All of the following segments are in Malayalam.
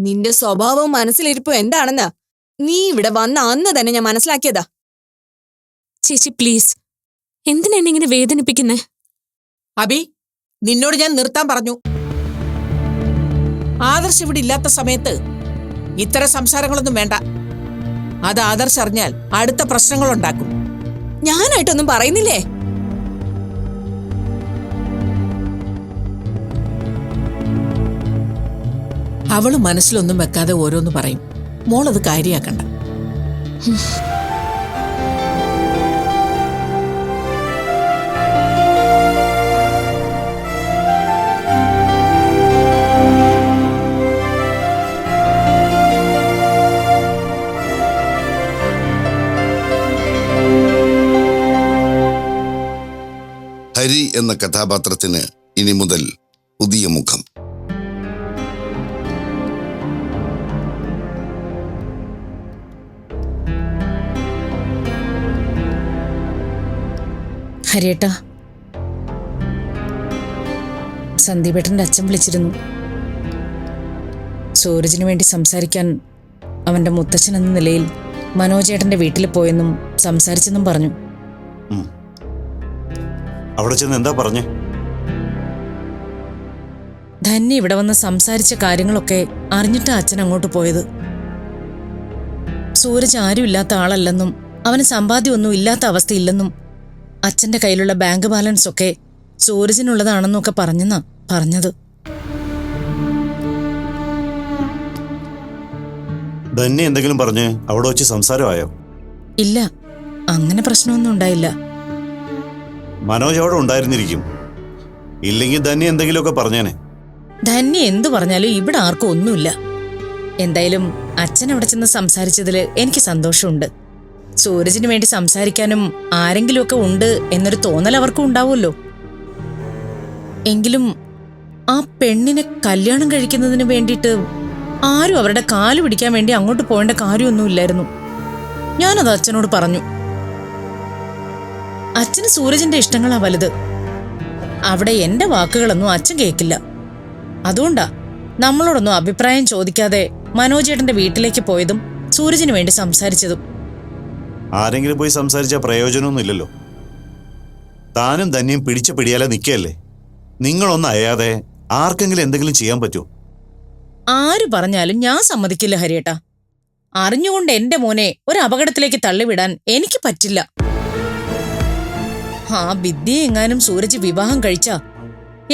നിന്റെ സ്വഭാവവും മനസ്സിലിരിപ്പും എന്താണെന്ന് നീ ഇവിടെ വന്ന അന്ന് തന്നെ ഞാൻ മനസ്സിലാക്കിയതാ. ചേച്ചി പ്ലീസ്, എന്തിനാ എന്നെ ഇങ്ങനെ വേദനിപ്പിക്കുന്നേ? അബി, നിന്നോട് ഞാൻ നിർത്താൻ പറഞ്ഞു. ആദർശ് ഇവിടെ ഇല്ലാത്ത സമയത്ത് ഇത്തരം സംസാരങ്ങളൊന്നും വേണ്ട. അത് ആദർശ് അറിഞ്ഞാൽ അടുത്ത പ്രശ്നങ്ങളുണ്ടാക്കും. ഞാനായിട്ടൊന്നും പറയുന്നില്ലേ? അവള് മനസ്സിലൊന്നും വെക്കാതെ ഓരോന്ന് പറയും. മോളത് കാര്യാക്കണ്ട. ഹരി എന്ന കഥാപാത്രത്തിന് ഇനി മുതൽ പുതിയ മുഖം. ഹരിയേട്ടാ, സന്ദീപേട്ടൻ്റെ അച്ഛൻ വിളിച്ചിരുന്നു. സൂരജിന് വേണ്ടി സംസാരിക്കാൻ അവൻ്റെ മുത്തച്ഛൻ എന്ന നിലയിൽ മനോജേട്ടൻ്റെ വീട്ടിൽ പോയെന്നും സംസാരിച്ചെന്നും പറഞ്ഞു. അവിടെ ചെന്ന് എന്താ പറഞ്ഞേ? ധന്യ ഇവിടെ വന്ന് സംസാരിച്ച കാര്യങ്ങളൊക്കെ അറിഞ്ഞിട്ടാ അച്ഛൻ അങ്ങോട്ട് പോയത്. സൂരജ് ആരും ഇല്ലാത്ത ആളല്ലെന്നും അവന് സമ്പാദ്യമൊന്നും ഇല്ലാത്ത അവസ്ഥയില്ലെന്നും അച്ഛൻ്റെ കയ്യിലുള്ള ബാങ്ക് ബാലൻസ് ഒക്കെ സൂരജിനുള്ളതാണെന്നൊക്കെ പറഞ്ഞെന്നാ പറഞ്ഞത്. ധന്യ എന്തെങ്കിലും പറഞ്ഞ് അവിടെ വെച്ച് സംസാരമായോ? ഇല്ല, അങ്ങനെ പ്രശ്നമൊന്നും ഉണ്ടായില്ല. മനോജ് അവിടെ ഉണ്ടായിരുന്നിരിക്കും. ഇല്ലെങ്കിൽ ധന്യ എന്തെങ്കിലുമൊക്കെ പറഞ്ഞേനെ. ധന്യ എന്തു പറഞ്ഞാലും ഇവിടെ ആർക്കും ഒന്നുമില്ല. എന്തായാലും അച്ഛൻ അവിടെ ചെന്ന് സംസാരിച്ചതിൽ എനിക്ക് സന്തോഷമുണ്ട്. സൂരജിന് വേണ്ടി സംസാരിക്കാനും ആരെങ്കിലുമൊക്കെ ഉണ്ട് എന്നൊരു തോന്നൽ അവർക്കും ഉണ്ടാവുമല്ലോ. എങ്കിലും ആ പെണ്ണിനെ കല്യാണം കഴിക്കുന്നതിന് വേണ്ടിയിട്ട് ആരും അവരുടെ കാല് പിടിക്കാൻ വേണ്ടി അങ്ങോട്ട് പോകേണ്ട കാര്യമൊന്നുമില്ലായിരുന്നു. ഞാനത് അച്ഛനോട് പറഞ്ഞു. അച്ഛന് സൂരജിന്റെ ഇഷ്ടങ്ങളാ വലുത്. അവിടെ എന്റെ വാക്കുകളൊന്നും അച്ഛൻ കേൾക്കില്ല. അതുകൊണ്ടാ നമ്മളോടൊന്നും അഭിപ്രായം ചോദിക്കാതെ മനോജേട്ടന്റെ വീട്ടിലേക്ക് പോയതും സൂരജിന് വേണ്ടി സംസാരിച്ചതും. ആരെങ്കിലും പോയി സംസാരിച്ച പ്രയോജനമൊന്നുമില്ലല്ലോ. താനും ധന്യം പിടിച്ച പിടിയാലെ നിൽക്കുകയല്ലേ. നിങ്ങളൊന്നും അയാതെ ആർക്കെങ്കിലും എന്തെങ്കിലും ചെയ്യാൻ പറ്റുമോ? ആര് പറഞ്ഞാലും ഞാൻ സമ്മതിക്കില്ല ഹരിയേട്ടാ. അറിഞ്ഞുകൊണ്ട് എന്റെ മോനെ ഒരു അപകടത്തിലേക്ക് തള്ളിവിടാൻ എനിക്ക് പറ്റില്ല. ആ വിദ്യ എങ്ങാനും സൂരജ് വിവാഹം കഴിച്ചാ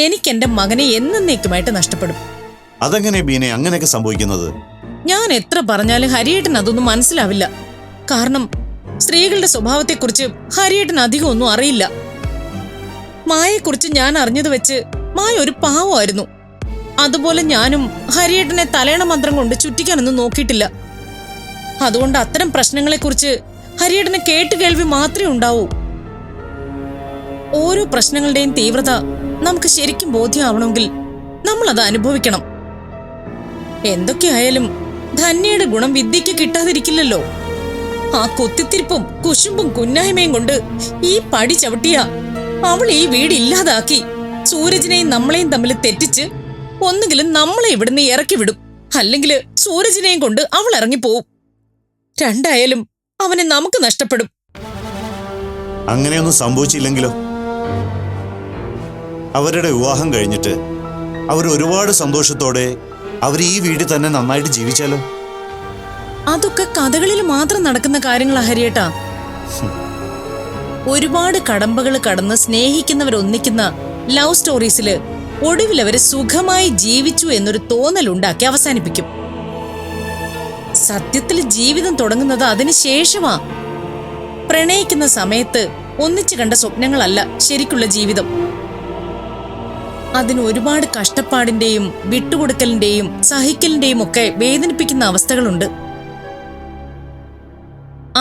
എനിക്ക് എന്റെ മകനെ എന്നേക്കുമായിട്ട് നഷ്ടപ്പെടും. അതെങ്ങനെ ബീനെ അങ്ങനെയൊക്കെ സംഭവിക്കുന്നത്? ഞാൻ എത്ര പറഞ്ഞാലും ഹരിയേട്ടൻ അതൊന്നും മനസ്സിലാവില്ല. കാരണം സ്ത്രീകളുടെ സ്വഭാവത്തെക്കുറിച്ച് ഹരിയേട്ടൻ അധികം ഒന്നും അറിയില്ല. മായെക്കുറിച്ച് ഞാൻ അറിഞ്ഞത് വെച്ച് മായ ഒരു പാവമായിരുന്നു. അതുപോലെ ഞാനും ഹരിയേട്ടനെ തലേണ മന്ത്രം കൊണ്ട് ചുറ്റിക്കാനൊന്നും നോക്കിയിട്ടില്ല. അതുകൊണ്ട് അത്തരം പ്രശ്നങ്ങളെക്കുറിച്ച് ഹരിയേട്ടന് കേട്ടുകേൾവി മാത്രമേ ഉണ്ടാവൂ. ഓരോ പ്രശ്നങ്ങളുടെയും തീവ്രത നമുക്ക് ശരിക്കും ബോധ്യമാവണമെങ്കിൽ നമ്മൾ അത് അനുഭവിക്കണം. എന്തൊക്കെയായാലും ധന്യയുടെ ഗുണം വിദ്യയ്ക്ക് കിട്ടാതിരിക്കില്ലല്ലോ. ആ കുത്തിത്തിരിപ്പും കുശുമ്പും കുന്നായ്മയും കൊണ്ട് ഈ പടി ചവിട്ടിയ അവൾ ഈ വീട് ഇല്ലാതാക്കി സൂരജിനെയും നമ്മളെയും തമ്മിൽ തെറ്റിച്ച് ഒന്നുകിലും നമ്മളെ ഇവിടുന്ന് ഇറക്കി വിടും, അല്ലെങ്കിൽ സൂരജിനെയും കൊണ്ട് അവൾ ഇറങ്ങിപ്പോവും. രണ്ടായാലും അവനെ നമുക്ക് നഷ്ടപ്പെടും. അങ്ങനെയൊന്നും സംഭവിച്ചില്ലെങ്കിലോ? അവരുടെ വിവാഹം കഴിഞ്ഞിട്ട് അവർ ഒരുപാട് സന്തോഷത്തോടെ അവർ ഈ വീട്ടിൽ തന്നെ നന്നായിട്ട് ജീവിച്ചാലോ? അതൊക്കെ കഥകളിൽ മാത്രം നടക്കുന്ന കാര്യങ്ങളാ ഹരിയേട്ടാ. ഒരുപാട് കടമ്പകൾ കടന്ന് സ്നേഹിക്കുന്നവരൊന്നിക്കുന്ന ലവ് സ്റ്റോറീസില് ഒടുവിൽ അവര് സുഖമായി ജീവിച്ചു എന്നൊരു തോന്നലുണ്ടാക്കി അവസാനിപ്പിക്കും. സത്യത്തിൽ ജീവിതം തുടങ്ങുന്നത് അതിന് ശേഷമാ. പ്രണയിക്കുന്ന സമയത്ത് ഒന്നിച്ചു കണ്ട സ്വപ്നങ്ങളല്ല ശരിക്കുള്ള ജീവിതം. അതിന് ഒരുപാട് കഷ്ടപ്പാടിന്റെയും വിട്ടുകൊടുക്കലിന്റെയും സഹിക്കലിന്റെയും ഒക്കെ വേദനിപ്പിക്കുന്ന അവസ്ഥകളുണ്ട്.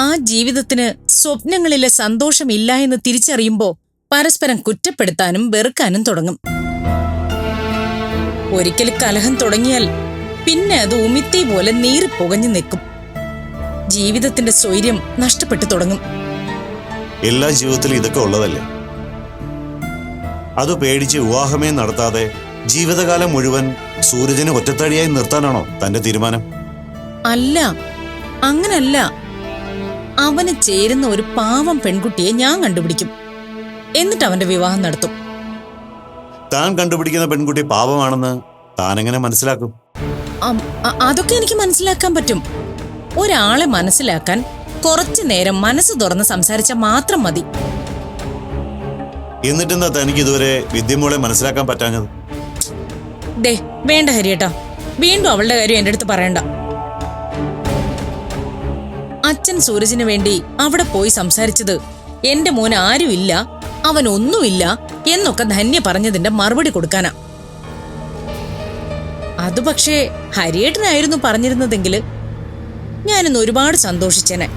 ആ ജീവിതത്തിന് സ്വപ്നങ്ങളിലെ സന്തോഷമില്ല എന്ന് തിരിച്ചറിയുമ്പോൾ പരസ്പരം കുറ്റപ്പെടുത്താനും വെറുക്കാനും തുടങ്ങും. ഒരിക്കൽ കലഹം തുടങ്ങിയാൽ പിന്നെ അത് ഉമിത്തി പോലെ നീറിപ്പുകഞ്ഞു നിൽക്കും. ജീവിതത്തിന്റെ സ്വൈര്യം നഷ്ടപ്പെട്ടു തുടങ്ങും. എല്ലാ ജീവിതത്തിലും ഇതൊക്കെ ഉള്ളതല്ലേ? അത് പേടിച്ച് വിവാഹമേ നടത്താതെ ജീവിതകാലം മുഴുവൻ സൂരജിനെ ഒറ്റത്തടിയായി നിർത്താനാണോ തന്റെ തീരുമാനം? അല്ല, അങ്ങനല്ല. അവന് ചേരുന്ന ഒരു പാവം പെൺകുട്ടിയെ ഞാൻ കണ്ടുപിടിക്കും. എന്നിട്ട് അവന്റെ വിവാഹം നടത്തും. താൻ കണ്ടുപിടിക്കുന്ന പെൺകുട്ടി പാപമാണെന്ന് താൻ എങ്ങനെ മനസ്സിലാക്കും? അതൊക്കെ എനിക്ക് മനസ്സിലാക്കാൻ പറ്റും. ഒരാളെ മനസ്സിലാക്കാൻ കുറച്ചു നേരം മനസ്സ് തുറന്ന് സംസാരിച്ചാൽ മാത്രം മതി. എന്നിട്ടെന്താ തനിക്ക് ഇതുവരെ വിദ്യമോളെ മനസ്സിലാക്കാൻ പറ്റാഞ്ഞത്? ദേ, വേണ്ട ഹരിയേട്ടാ, വീണ്ടും അവളുടെ കാര്യം എന്റെ അടുത്ത് പറയണ്ട. അച്ഛൻ സൂരജിന് വേണ്ടി അവിടെ പോയി സംസാരിച്ചത് എന്റെ മോൻ ആരുമില്ല, അവൻ ഒന്നുമില്ല എന്നൊക്കെ ധന്യ പറഞ്ഞതിന്റെ മറുപടി കൊടുക്കാനാ. അത് പക്ഷേ ഹരിയേട്ടനായിരുന്നു പറഞ്ഞിരുന്നതെങ്കിൽ ഞാനിന്ന് ഒരുപാട് സന്തോഷിച്ചേനെ.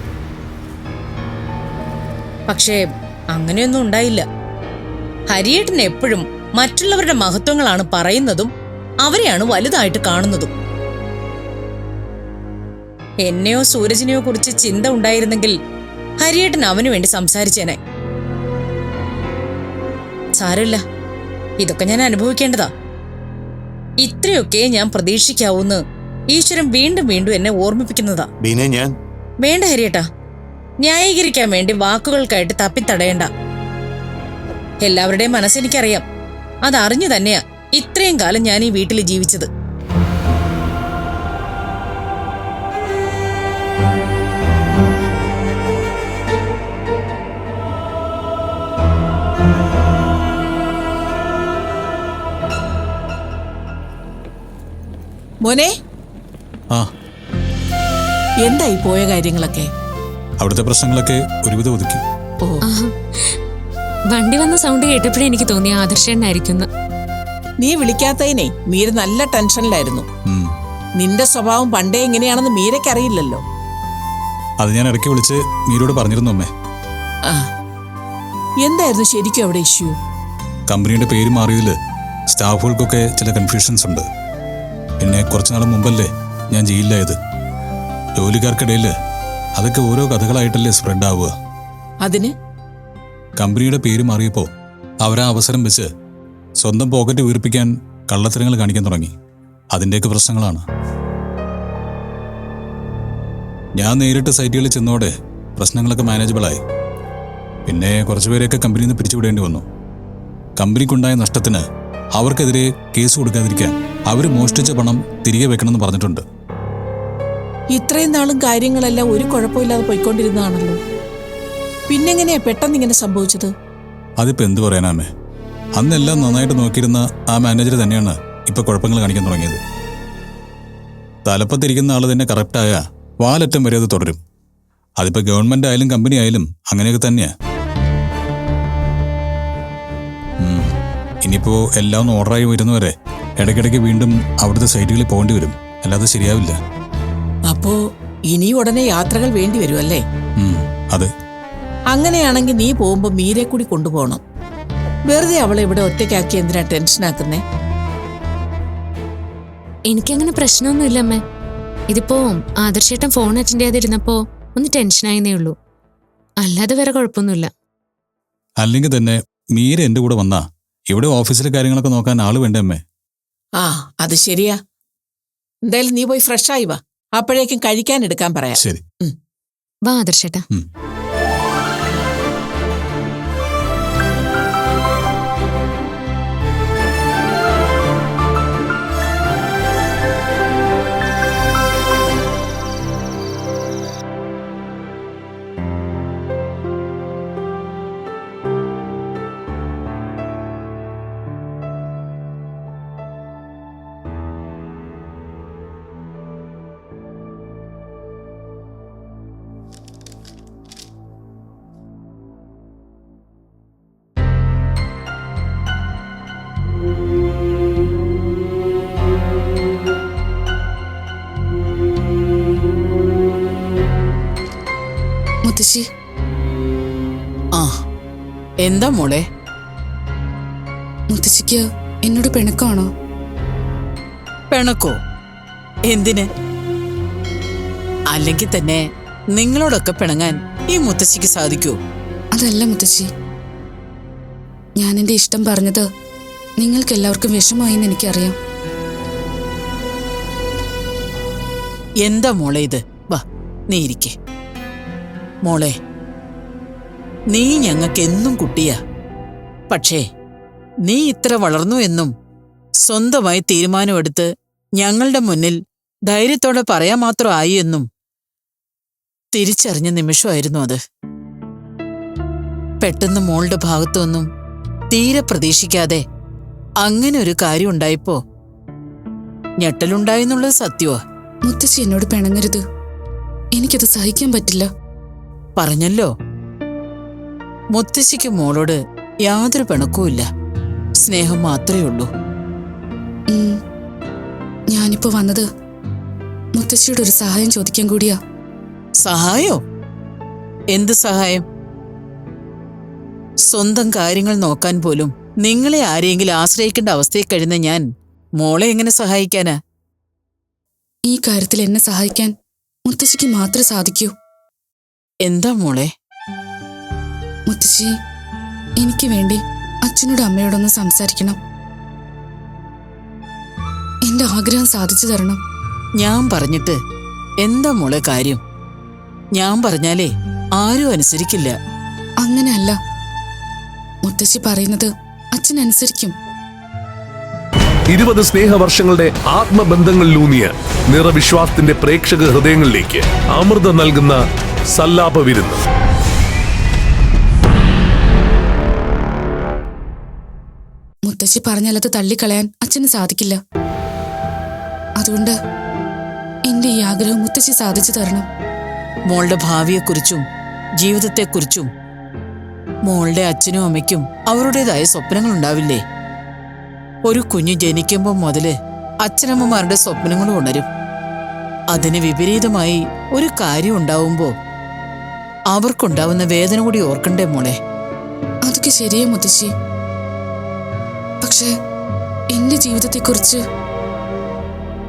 പക്ഷേ അങ്ങനെയൊന്നും ഉണ്ടായില്ല. ഹരിയേട്ടൻ എപ്പോഴും മറ്റുള്ളവരുടെ മഹത്വങ്ങളാണ് പറയുന്നതും അവരെയാണ് വലുതായിട്ട് കാണുന്നതും. എന്നെയോ സൂരജിനെയോ കുറിച്ച് ചിന്ത ഉണ്ടായിരുന്നെങ്കിൽ ഹരിയേട്ടൻ അവനു വേണ്ടി സംസാരിച്ചേനെ. സാരമില്ല, ഇതൊക്കെ ഞാൻ അനുഭവിക്കേണ്ടതാ. ഇത്രയൊക്കെ ഞാൻ പ്രതീക്ഷിക്കാവൂന്ന് ഈശ്വരൻ വീണ്ടും വീണ്ടും എന്നെ ഓർമ്മിപ്പിക്കുന്നതാ. വേണ്ട ഹരിയേട്ടാ, ന്യായീകരിക്കാൻ വേണ്ടി വാക്കുകൾക്കായിട്ട് തപ്പിത്തടയണ്ട. എല്ലാവരുടെയും മനസ്സെനിക്കറിയാം. അതറിഞ്ഞു തന്നെയാ ഇത്രയും കാലം ഞാൻ ഈ വീട്ടിൽ ജീവിച്ചത്. മോനെ, ആ, എന്തായി പോയ കാര്യങ്ങളൊക്കെ? അവിടുത്തെ പ്രശ്നങ്ങളൊക്കെ ഒരുവിധം ഒതുക്കി. ഓ, വണ്ടി വന്ന സൗണ്ട് കേട്ടപ്പോഴേ എനിക്ക് തോന്നിയ ആദർശനായിരിക്കുന്നു. നീ വിളിക്കാത്തതിനെ മീര നല്ല ടെൻഷനിലായിരുന്നു. ഉം. നിന്റെ സ്വഭാവം പണ്ടേ എങ്ങനെയാണെന്ന് മീരയ്ക്ക് അറിയില്ലല്ലോ. അത് ഞാൻ ഇടയ്ക്ക് വിളിച്ച് മീരോട് പറഞ്ഞിരുന്നു അമ്മേ. ആ, എന്തായിരുന്നു ശരിക്കും അവിടെ ഇഷ്യൂ? കമ്പനിയുടെ പേര് മാറിയതില് സ്റ്റാഫുകൾക്കൊക്കെ ചില കൺഫ്യൂഷൻസ് ഉണ്ട്. പിന്നെ കുറച്ചുനാൾ മുമ്പല്ലേ ഞാൻ ജയിലിലായത്. ജോലിക്കാർക്കിടയിൽ അതൊക്കെ ഓരോ കഥകളായിട്ടല്ലേ സ്പ്രെഡ് ആവുക. അതിന് കമ്പനിയുടെ പേര് മാറിയപ്പോൾ അവരാ അവസരം വെച്ച് സ്വന്തം പോക്കറ്റ് വീർപ്പിക്കാൻ കള്ളത്തരങ്ങൾ കാണിക്കാൻ തുടങ്ങി. അതിൻ്റെയൊക്കെ പ്രശ്നങ്ങളാണ്. ഞാൻ നേരിട്ട് സൈറ്റുകളിൽ ചെന്നോടെ പ്രശ്നങ്ങളൊക്കെ മാനേജബിളായി. പിന്നെ കുറച്ചുപേരെയൊക്കെ കമ്പനിയിൽ നിന്ന് പിരിച്ചുവിടേണ്ടി വന്നു. കമ്പനിക്കുണ്ടായ നഷ്ടത്തിന് അവർക്കെതിരെ കേസ് കൊടുക്കാതിരിക്കാൻ അവർ മോഷ്ടിച്ച പണം തിരികെ വെക്കണമെന്ന് പറഞ്ഞിട്ടുണ്ട്. ഇത്രയും നാളും കാര്യങ്ങളെല്ലാം ഒരു കുഴപ്പമില്ലാതെ പോയിക്കൊണ്ടിരുന്നതാണല്ലോ. പിന്നെങ്ങനെയാ പെട്ടെന്ന് ഇങ്ങനെ സംഭവിച്ചത്? അതിപ്പോ എന്തു പറയാനാമേ, അന്നെല്ലാം നന്നായിട്ട് നോക്കിയിരുന്ന ആ മാനേജർ തന്നെയാണ് ഇപ്പൊ കുഴപ്പങ്ങൾ കാണിക്കാൻ തുടങ്ങിയത്. തലപ്പത്തിരിക്കുന്ന ആള് തന്നെ കറക്റ്റായ വാലറ്റം വരെ അത് തുടരും. അതിപ്പോ ഗവൺമെന്റ് ആയാലും കമ്പനി ആയാലും അങ്ങനെയൊക്കെ തന്നെയാ. ഇനിയിപ്പോ എല്ലാം ഒന്ന് ഓർഡറായി വരുന്നവരെ ഇടയ്ക്കിടയ്ക്ക് വീണ്ടും അവിടുത്തെ സൈറ്റുകളിൽ പോകേണ്ടി വരും. അല്ലാതെ ശരിയാവില്ല. അപ്പോ ഇനി ഉടനെ യാത്രകൾ വേണ്ടി വരുമല്ലേ? അതെ. അങ്ങനെയാണെങ്കിൽ നീ പോകുമ്പോ മീരെ കൂടി കൊണ്ടുപോകണം. വെറുതെ അവളെ ഇവിടെ ഒറ്റയ്ക്കാക്കി എന്തിനാ ടെൻഷനാക്കുന്നേ? എനിക്കങ്ങനെ പ്രശ്നമൊന്നുമില്ല അമ്മേ. ഇതിപ്പോ ആദർശേട്ടൻ ഫോൺ അറ്റൻഡ് ചെയ്യാതിരുന്നപ്പോ ഒന്ന് ടെൻഷനായെന്നേ ഉള്ളൂ. അല്ലാതെ വേറെ കുഴപ്പമൊന്നുമില്ല. അല്ലെങ്കിൽ തന്നെ മീര എന്റെ കൂടെ വന്നാ ഇവിടെ ഓഫീസിലെ കാര്യങ്ങളൊക്കെ നോക്കാൻ ആള് വേണ്ടേ അമ്മേ? ആ, അത് ശരിയാ. എന്തായാലും നീ പോയി ഫ്രഷ് ആയി വാ. അപ്പോഴേക്കും കഴിക്കാൻ എടുക്കാൻ പറയാം. ശരി. വാ ആദർശേട്ടാ. മുത്തശ്ശി. ആ, എന്താ മോളെ? മുത്തശ്ശിക്ക് എന്നോട് പിണക്കമാണോ? പിണക്കോ? എന്തിന്? അല്ലെങ്കിൽ തന്നെ നിങ്ങളോടൊക്കെ പിണങ്ങാൻ ഈ മുത്തശ്ശിക്ക് സാധിക്കൂ? അതല്ല മുത്തശ്ശി, ഞാൻ എൻ്റെ ഇഷ്ടം പറഞ്ഞത് നിങ്ങൾക്ക് എല്ലാവർക്കും വിഷമമായിന്ന് എനിക്കറിയാം. എന്താ മോളെ ഇത്? വാ, നീ ഇരിക്കേ. മോളെ, നീ ഞങ്ങൾക്ക് എന്നും കുട്ടിയാ. പക്ഷേ നീ ഇത്ര വളർന്നു എന്നും സ്വന്തമായി തീരുമാനമെടുത്ത് ഞങ്ങളുടെ മുന്നിൽ ധൈര്യത്തോടെ പറയാൻ മാത്രമായി എന്നും തിരിച്ചറിഞ്ഞ നിമിഷമായിരുന്നു അത്. പെട്ടെന്ന് മോളുടെ ഭാഗത്തുനിന്നും തീരെ പ്രതീക്ഷിക്കാതെ അങ്ങനെ ഒരു കാര്യം ഉണ്ടായപ്പോ ഞെട്ടലുണ്ടായെന്നുള്ളത് സത്യമാ. മുത്തശ്ശി എന്നോട് പിണങ്ങരുത്. എനിക്കത് സഹിക്കാൻ പറ്റില്ല. പറഞ്ഞല്ലോ, മുത്തശ്ശിക്ക് മോളോട് യാതൊരു പിണക്കവുമില്ല, സ്നേഹം മാത്രമേ ഉള്ളൂ. ഞാനിപ്പോ വന്നത് മുത്തശ്ശിയോട് ഒരു സഹായം ചോദിക്കാൻ കൂടിയാ. സഹായോ? എന്ത് സഹായം? സ്വന്തം കാര്യങ്ങൾ നോക്കാൻ പോലും നിങ്ങളെ ആരെയെങ്കിലും ആശ്രയിക്കേണ്ട അവസ്ഥയിൽ കഴിയുന്ന ഞാൻ മോളെ എങ്ങനെ സഹായിക്കാനാ? ഈ കാര്യത്തിൽ എന്നെ സഹായിക്കാൻ മുത്തശ്ശിക്ക് മാത്രമേ സാധിക്കൂ. എന്താ മോളെ? മുത്തശ്ശി, എനിക്ക് വേണ്ടി അച്ഛനോടും അമ്മയോടൊന്ന് സംസാരിക്കണം. എന്റെ ആഗ്രഹം സാധിച്ചു തരണം. ഞാൻ പറഞ്ഞിട്ട് എന്താ മോളെ കാര്യം? ഞാൻ പറഞ്ഞാലേ ആരും അനുസരിക്കില്ല. അങ്ങനെയല്ല, മുത്തശ്ശി പറയുന്നത് അച്ഛൻ അനുസരിക്കും. 20 സ്നേഹവർഷങ്ങളുടെ ആത്മബന്ധങ്ങളിലൂന്നിയ നിറവിശ്വാസത്തിന്റെ പ്രേക്ഷക ഹൃദയങ്ങളിലേക്ക് അമൃതം നൽകുന്ന സല്ലാപ വിരുന്ന്. മുത്തശ്ശി പറഞ്ഞാൽ അത് തള്ളിക്കളയാൻ അച്ഛന് സാധിക്കില്ല. അതുകൊണ്ട് എന്റെ ഈ ആഗ്രഹം മുത്തശ്ശി സാധിച്ചു തരണം. മോളുടെ ഭാവിയെക്കുറിച്ചും ജീവിതത്തെക്കുറിച്ചും മോളുടെ അച്ഛനും അമ്മയ്ക്കും അവരുടേതായ സ്വപ്നങ്ങളുണ്ടാവില്ലേ? ഒരു കുഞ്ഞു ജനിക്കുമ്പോൾ മുതല് അച്ഛനമ്മമാരുടെ സ്വപ്നങ്ങളും ഉണരും. അതിന് വിപരീതമായി ഒരു കാര്യം ഉണ്ടാവുമ്പോ അവർക്കുണ്ടാവുന്ന വേദന കൂടി ഓർക്കണ്ടേ മോളെ? അതൊക്കെ ശരിയേ മുത്തശ്ശി. പക്ഷേ എന്റെ ജീവിതത്തെക്കുറിച്ച്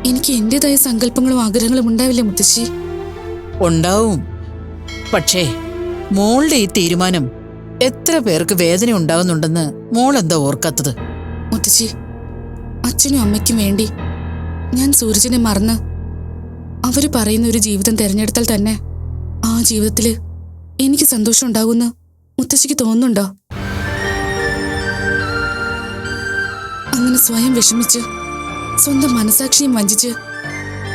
എനിക്ക് എന്റേതായ സങ്കല്പങ്ങളും ആഗ്രഹങ്ങളും ഉണ്ടാവില്ലേ മുത്തശ്ശി? ഉണ്ടാവും. പക്ഷേ മോളുടെ ഈ തീരുമാനം എത്ര പേർക്ക് വേദന ഉണ്ടാവുന്നുണ്ടെന്ന് മോൾ എന്താ ഓർക്കാത്തത്? മുത്തശ്ശി, അച്ഛനും അമ്മയ്ക്കും വേണ്ടി ഞാൻ സൂരജിനെ മറന്ന് അവര് പറയുന്ന ഒരു ജീവിതം തിരഞ്ഞെടുത്താൽ തന്നെ ആ ജീവിതത്തില് എനിക്ക് സന്തോഷം ഉണ്ടാകുമെന്ന് മുത്തശ്ശിക്ക് തോന്നുന്നുണ്ടോ? അങ്ങനെ സ്വയം വിഷമിച്ച് സ്വന്തം മനസാക്ഷിയും വഞ്ചിച്ച്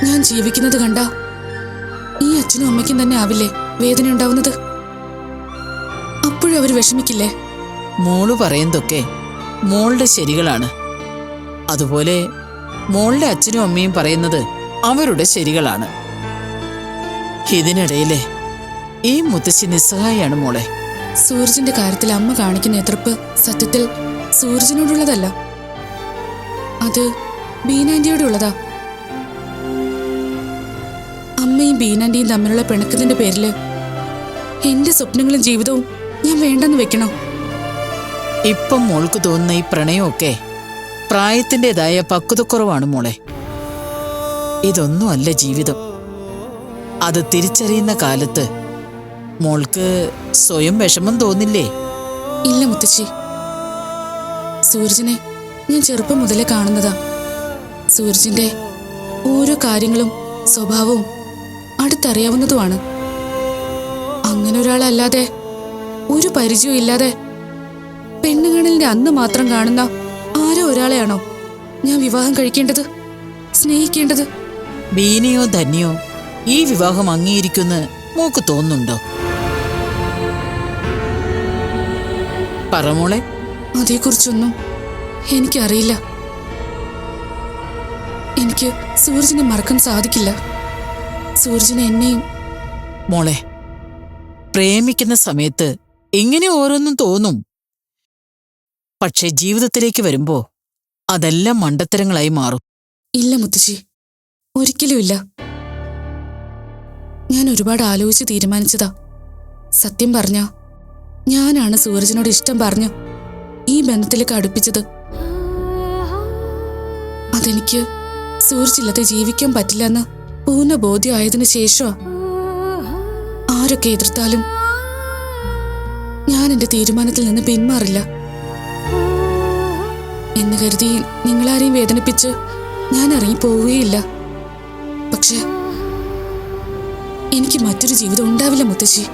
ഞാൻ ജീവിക്കുന്നത് കണ്ട ഈ അച്ഛനും അമ്മയ്ക്കും തന്നെ ആവില്ലേ വേദന ഉണ്ടാവുന്നത്? അപ്പോഴും അവർ വിഷമിക്കില്ലേ? മോള് പറയുന്നതൊക്കെ മോളുടെ ശരികളാണ്. അതുപോലെ മോളുടെ അച്ഛനും അമ്മയും പറയുന്നത് അവരുടെ ശരികളാണ്. ഇതിനിടയിലെ ഈ മുത്തശ്ശി നിസ്സഹായാണ് മോളെ. സൂരജിന്റെ കാര്യത്തിൽ അമ്മ കാണിക്കുന്ന എതിർപ്പ് സത്യത്തിൽ സൂരജിനോടുള്ളതല്ല, അത് ബീനാന്റിയോട് ഉള്ളതാ. അമ്മയും ബീനാന്റിയും തമ്മിലുള്ള പിണക്കത്തിന്റെ പേരില് എന്റെ സ്വപ്നങ്ങളും ജീവിതവും ഞാൻ വേണ്ടെന്ന് വെക്കണോ? ഇപ്പം മോൾക്ക് തോന്നുന്ന ഈ പ്രണയമൊക്കെ പ്രായത്തിൻ്റെതായ പക്വതക്കുറവാണ് മോളെ. ഇതൊന്നും അല്ല ജീവിതം. അത് തിരിച്ചറിയുന്ന കാലത്ത് മോൾക്ക് സ്വയം വിഷമം തോന്നില്ലേ? ഇല്ല മുത്തശ്ശി, സൂരജിനെ ഞാൻ ചെറുപ്പം മുതലേ കാണുന്നതാ. സൂരജിന്റെ ഓരോ കാര്യങ്ങളും സ്വഭാവവും അടുത്തറിയാവുന്നതുമാണ്. അങ്ങനെ ഒരാളല്ലാതെ, ഒരു പരിചയവും ഇല്ലാതെ പെണ്ണുകാണലിന്റെ അന്ന് മാത്രം കാണുന്ന ആരോ ഒരാളെയാണോ ഞാൻ വിവാഹം കഴിക്കേണ്ടത്, സ്നേഹിക്കേണ്ടത്? ബീനയോ ധന്യോ ഈ വിവാഹം അംഗീകരിക്കുമെന്ന് മോക്ക് തോന്നുന്നുണ്ടോ? പറമോളെ. അതേക്കുറിച്ചൊന്നും എനിക്കറിയില്ല. എനിക്ക് സൂരജിനെ മറക്കാൻ സാധിക്കില്ല. സൂരജിനെ എന്നെയും. മോളെ, പ്രേമിക്കുന്ന സമയത്ത് ഇങ്ങനെ ഓരോന്നും തോന്നും. പക്ഷെ ജീവിതത്തിലേക്ക് വരുമ്പോ അതെല്ലാം മണ്ടത്തരങ്ങളായി മാറും. ഇല്ല മുത്തശ്ശി, ഒരിക്കലുമില്ല. ഞാൻ ഒരുപാട് ആലോചിച്ച് തീരുമാനിച്ചതാ. സത്യം പറഞ്ഞ ഞാനാണ് സൂരജിനോട് ഇഷ്ടം പറഞ്ഞു ഈ ബന്ധത്തിലേക്ക് അടുപ്പിച്ചത്. അതെനിക്ക് സൂരജില്ലാതെ ജീവിക്കാൻ പറ്റില്ലെന്ന് പൂർണ്ണ ബോധ്യമായതിനു ശേഷമാ. ആരൊക്കെ എതിർത്താലും ഞാൻ എന്റെ തീരുമാനത്തിൽ നിന്ന് പിന്മാറില്ല എന്ന് കരുതി നിങ്ങളാരെയും വേദനിപ്പിച്ച് ഞാൻ ഇറങ്ങിപ്പോവുകയില്ല. പക്ഷെ എനിക്ക് മറ്റൊരു ജീവിതം ഉണ്ടാവില്ല മുത്തശ്ശി.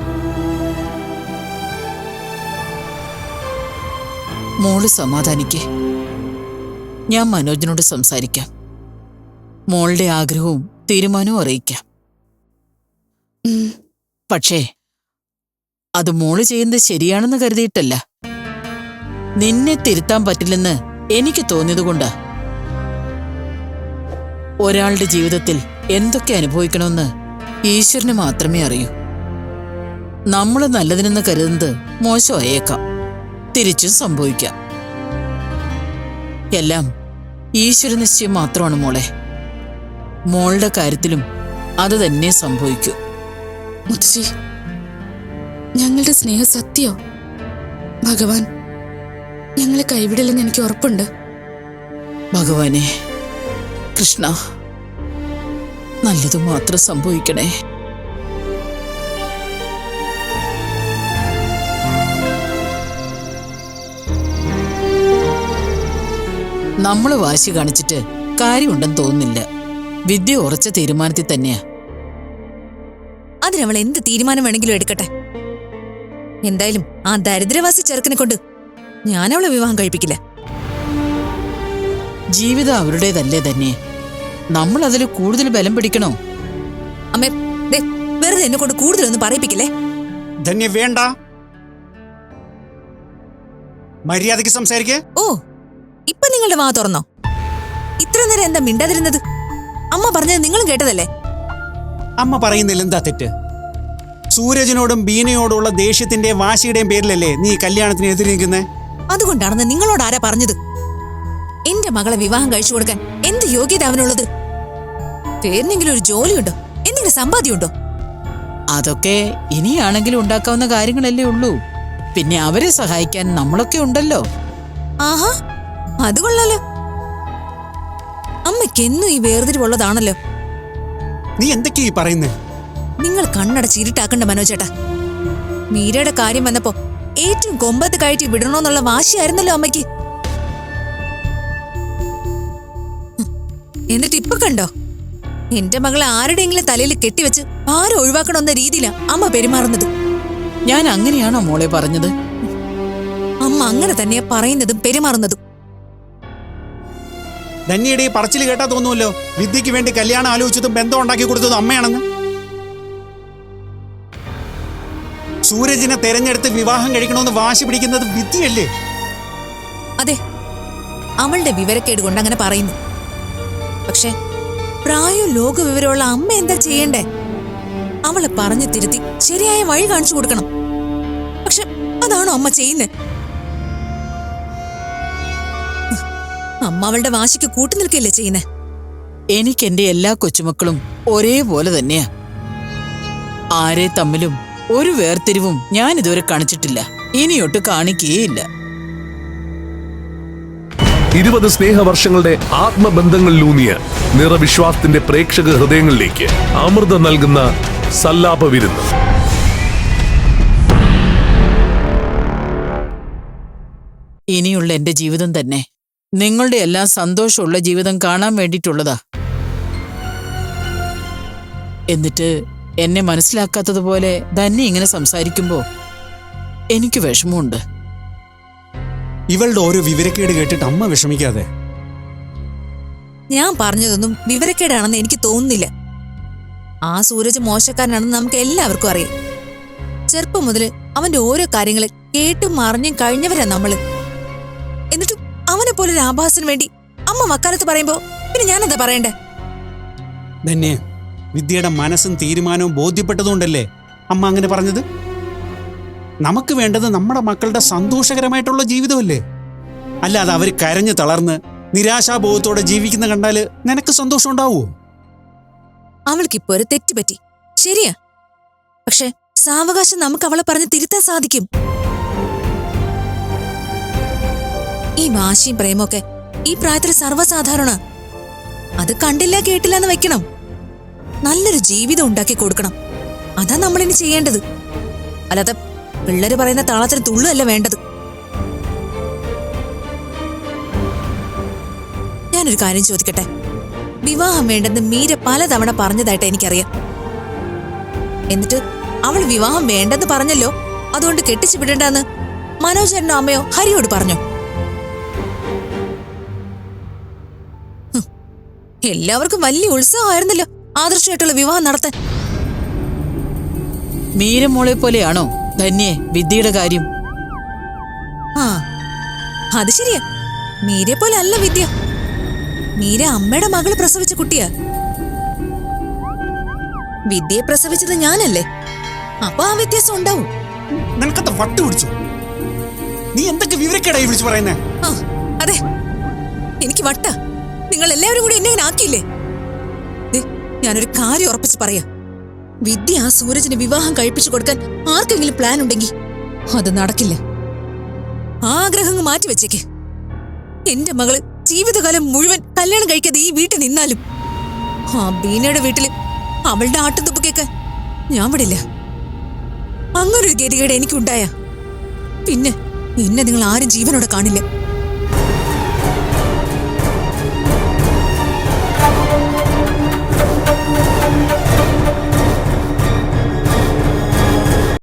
മോള് സമാധാനിക്കേ. ഞാൻ മനോജിനോട് സംസാരിക്കാം. മോളുടെ ആഗ്രഹവും തീരുമാനവും അറിയിക്കാം. ഉം. പക്ഷേ അത് മോള് ചെയ്യുന്നത് ശരിയാണെന്ന് കരുതിയിട്ടല്ല. നിന്നെ തിരുത്താൻ പറ്റില്ലെന്ന് എനിക്ക് തോന്നിയതുകൊണ്ടാ. ഒരാളുടെ ജീവിതത്തിൽ എന്തൊക്കെ അനുഭവിക്കണമെന്ന് ഈശ്വരന് മാത്രമേ അറിയൂ. നമ്മൾ നല്ലതിനെന്ന് കരുതുന്നത് മോശമായേക്കാം, തിരിച്ചും സംഭവിക്കാം. എല്ലാം ഈശ്വര നിശ്ചയം മാത്രമാണ് മോളെ. മോളുടെ കാര്യത്തിലും അത് തന്നെ സംഭവിക്കൂ. മുത്തശ്ശി, ഞങ്ങളുടെ സ്നേഹം സത്യോ? ഭഗവാൻ ഞങ്ങളെ കൈവിടില്ലെന്ന് എനിക്ക് ഉറപ്പുണ്ട്. ഭഗവാനെ, കൃഷ്ണ, നല്ലത് മാത്രം സംഭവിക്കണേ. നമ്മള് വാശി കാണിച്ചിട്ട് കാര്യമുണ്ടെന്ന് തോന്നുന്നില്ല. വിദ്യ ഉറച്ച തീരുമാനത്തിൽ തന്നെയാ. അതിനവൾ എന്ത് തീരുമാനം വേണമെങ്കിലും എടുക്കട്ടെ. എന്തായാലും ആ ദരിദ്രവാസി ചെറുക്കനെ കൊണ്ട് ഞാൻ അവളെ വിവാഹം കഴിപ്പിക്കില്ല. ജീവിതം അവരുടേതല്ലേ തന്നെ. നമ്മൾ അതിൽ കൂടുതൽ ബലം പിടിക്കണോ? അമ്മേ, ദേ, വെറുതെ എന്നെ കൊണ്ട് കൂടുതലൊന്നും പറയിപ്പിക്കില്ലേ. ധന്യ, വേണ്ട. മര്യാദയ്ക്ക് സംസാരിക്കേ. ഓ, ഇപ്പൊ നിങ്ങളുടെ വാ തുറന്നോ? ഇത്ര നേരം എന്താ മിണ്ടാതിരുന്നത്? അമ്മ പറഞ്ഞത് നിങ്ങളും കേട്ടതല്ലേ? അമ്മ പറയുന്നില്ല എന്താ തെറ്റ്? സൂരജിനോടും ബീനയോടുള്ള ദേഷ്യത്തിന്റെയും വാശിയുടെയും പേരിലല്ലേ നീ കല്യാണത്തിന് എതിര് നിൽക്കുന്നേ? അതുകൊണ്ടാണെന്ന് നിങ്ങളോട് ആരാ പറഞ്ഞത്? എന്റെ മകളെ വിവാഹം കഴിച്ചു കൊടുക്കാൻ എന്ത് യോഗ്യത അവനുള്ളത്? പേരിനെങ്കിലും ഒരു ജോലിയുണ്ടോ? എന്തെങ്കിലും സമ്പാദ്യമുണ്ടോ? അതൊക്കെ ഇനിയാണെങ്കിലും ഉണ്ടാക്കാവുന്ന കാര്യങ്ങളല്ലേ ഉള്ളൂ. പിന്നെ അവരെ സഹായിക്കാൻ നമ്മളൊക്കെ ഉണ്ടല്ലോ. ആഹാ, അത് കൊള്ളാലോ. അമ്മയ്ക്കെന്നും ഈ വേർതിരിവുള്ളതാണല്ലോ. നീ എന്തൊക്കെയാ ഈ പറയുന്നേ? നിങ്ങൾ കണ്ണടച്ച് ഇരുട്ടാക്കണ്ട മനോജേട്ടാ. മീരയുടെ കാര്യം വന്നപ്പോ ഏറ്റവും കൊമ്പത്ത് കയറ്റി വിടണോന്നുള്ള വാശിയായിരുന്നല്ലോ അമ്മയ്ക്ക്. എന്നിട്ട് ഇപ്പൊ കണ്ടോ, എന്റെ മകളെ ആരുടെയെങ്കിലും തലയിൽ കെട്ടിവെച്ച് ആരും ഒഴിവാക്കണമെന്ന രീതിയിലാ അമ്മ പെരുമാറുന്നത്. ഞാൻ അങ്ങനെയാണോ മോളെ പറഞ്ഞത്? അമ്മ അങ്ങനെ തന്നെയാ പറയുന്നതും പെരുമാറുന്നതും. ധന്യയുടെ ഈ പറച്ചിൽ കേട്ടാ തോന്നുമല്ലോ വിദ്യക്ക് വേണ്ടി കല്യാണം ആലോചിച്ചതും ബന്ധം ഉണ്ടാക്കി കൊടുത്തതും അമ്മയാണെന്ന്. സൂരജിനെ തെരഞ്ഞെടുത്ത് വിവാഹം കഴിക്കണമെന്ന് വാശി പിടിക്കുന്നത് വിദ്യയല്ലേ? അതെ, അവളുടെ വിവരക്കേട് കൊണ്ട് അങ്ങനെ പറയുന്നു. പക്ഷെ പ്രായവും ലോക വിവരമുള്ള അമ്മ എന്താ ചെയ്യണ്ടേ? അവളെ പറഞ്ഞു തിരുത്തി ശരിയായ വഴി കാണിച്ചു കൊടുക്കണം. പക്ഷെ അതാണോ അമ്മ ചെയ്യുന്നേ? അമ്മ അവളുടെ വാശിക്ക് കൂട്ടുനിൽക്കല്ലേ ചെയ്യുന്നേ? എനിക്ക് എന്റെ എല്ലാ കൊച്ചുമക്കളും ഒരേപോലെ തന്നെയാ. ആരെ തമ്മിലും ഒരു വേർതിരിവും ഞാൻ ഇതുവരെ കാണിച്ചിട്ടില്ല, ഇനിയൊട്ട് കാണിക്കുകയില്ല. 20 സ്നേഹവർഷങ്ങളുടെ ആത്മബന്ധങ്ങളിലൂന്നിയ നിറവിശ്വാസത്തിന്റെ പ്രേക്ഷക ഹൃദയങ്ങളിലേക്ക് അമൃത നൽകുന്ന സല്ലാപ വിരുന്ന്. ഇനിയുള്ള എന്റെ ജീവിതം തന്നെ നിങ്ങളുടെ എല്ലാം സന്തോഷമുള്ള ജീവിതം കാണാൻ വേണ്ടിയിട്ടുള്ളതാ. എന്നിട്ട് എന്നെ മനസ്സിലാക്കാത്തതുപോലെ തന്നെ ഇങ്ങനെ സംസാരിക്കുമ്പോ എനിക്ക് വിഷമമുണ്ട്. ഇവളുടെ ഓരോ വിവരക്കേട് കേട്ടിട്ട് അമ്മ വിഷമിക്കാതെ. ഞാൻ പറഞ്ഞതൊന്നും വിവരക്കേടാണെന്ന് എനിക്ക് തോന്നുന്നില്ല. ആ സൂരജ് മോശക്കാരനാണെന്ന് നമുക്ക് എല്ലാവർക്കും അറിയാം. ചെറുപ്പം മുതല് അവന്റെ ഓരോ കാര്യങ്ങള് കേട്ടും അറിഞ്ഞും കഴിഞ്ഞവരാ നമ്മള്. എന്നിട്ടും അവനെ പോലൊരു ആഭാസത്തിന് വേണ്ടി അമ്മ വക്കാലത്ത് പറയുമ്പോ പിന്നെ ഞാനെന്താ പറയണ്ടേ? ധന്യ, വിദ്യയുടെ മനസ്സും തീരുമാനവും ബോധ്യപ്പെട്ടതുകൊണ്ടല്ലേ അമ്മ അങ്ങനെ പറഞ്ഞത്. നമുക്ക് വേണ്ടത് നമ്മുടെ മക്കളുടെ സന്തോഷകരമായിട്ടുള്ള ജീവിതമല്ലേ? അല്ലാതെ അവർ കരഞ്ഞു തളർന്ന് നിരാശാബോധത്തോടെ ജീവിക്കുന്ന കണ്ടാല് നിനക്ക് സന്തോഷം ഉണ്ടാവുമോ? അവൾക്കിപ്പോ ഒരു തെറ്റുപറ്റി, ശരിയാ. പക്ഷെ സാവകാശം നമുക്ക് അവളെ പറഞ്ഞ് തിരുത്താൻ സാധിക്കും. ഈ വാശിയും പ്രേമൊക്കെ ഈ പ്രായത്തിൽ സർവ്വസാധാരണ. അത് കണ്ടില്ല കേട്ടില്ല എന്ന് വെക്കണം. നല്ലൊരു ജീവിതം ഉണ്ടാക്കി കൊടുക്കണം. അതാ നമ്മളിനി ചെയ്യേണ്ടത്. അല്ലാതെ പിള്ളേര് പറയുന്ന താളത്തിന് തുള്ളുമല്ല വേണ്ടത്. ഞാനൊരു കാര്യം ചോദിക്കട്ടെ? വിവാഹം വേണ്ടെന്ന് മീര പലതവണ പറഞ്ഞതായിട്ട് എനിക്കറിയാം. എന്നിട്ട് അവൾ വിവാഹം വേണ്ടെന്ന് പറഞ്ഞല്ലോ, അതുകൊണ്ട് കെട്ടിച്ചു വിടണ്ടെന്ന് മനോജേട്ടനോ അമ്മയോ ഹരിയോട് പറഞ്ഞോ? എല്ലാവർക്കും വലിയ ഉത്സാഹമായിരുന്നല്ലോ ആദർശമായിട്ടുള്ള വിവാഹം നടത്താൻ. മീരമോളെ പോലെയാണോ ധന്യേ വിദ്യയുടെ കാര്യം? ആ, അത് ശരിയാ. മീരെ പോലെ അല്ല വിദ്യ. മീര അമ്മയുടെ മകള് പ്രസവിച്ച കുട്ടിയാ. വിദ്യയെ പ്രസവിച്ചത് ഞാനല്ലേ, അപ്പൊ ആ വ്യത്യാസം ഉണ്ടാവും. നിനക്കത്തെ വട്ട് പിടിച്ചു. നീ എന്തൊക്കെ വിവരക്കേടായി വിളിച്ചു പറയുന്നേ? ആ അതെ, എനിക്ക് വട്ട. നിങ്ങൾ എല്ലാവരും കൂടി എന്നെ ഇങ്ങനെ ആക്കിയില്ലേ? ഞാനൊരു കാര്യം ഉറപ്പിച്ച് പറയാ, വിദ്യ ആ സൂരജിന് വിവാഹം കഴിപ്പിച്ചു കൊടുക്കാൻ ആർക്കെങ്കിലും പ്ലാൻ ഉണ്ടെങ്കിൽ അത് നടക്കില്ല. ആഗ്രഹങ്ങൾ മാറ്റി വെച്ചേക്ക്. എന്റെ മകള് ജീവിതകാലം മുഴുവൻ കല്യാണം കഴിക്കാതെ ഈ വീട്ടിൽ നിന്നാലും ആ ബീനയുടെ വീട്ടില് അവളുടെ ആട്ടുതുപ്പ് കേൾക്കാൻ ഞാൻ വിടില്ല. അങ്ങനൊരു ഗതികേട് എനിക്കുണ്ടായ പിന്നെ എന്നെ നിങ്ങൾ ആരും ജീവനോടെ കാണില്ല.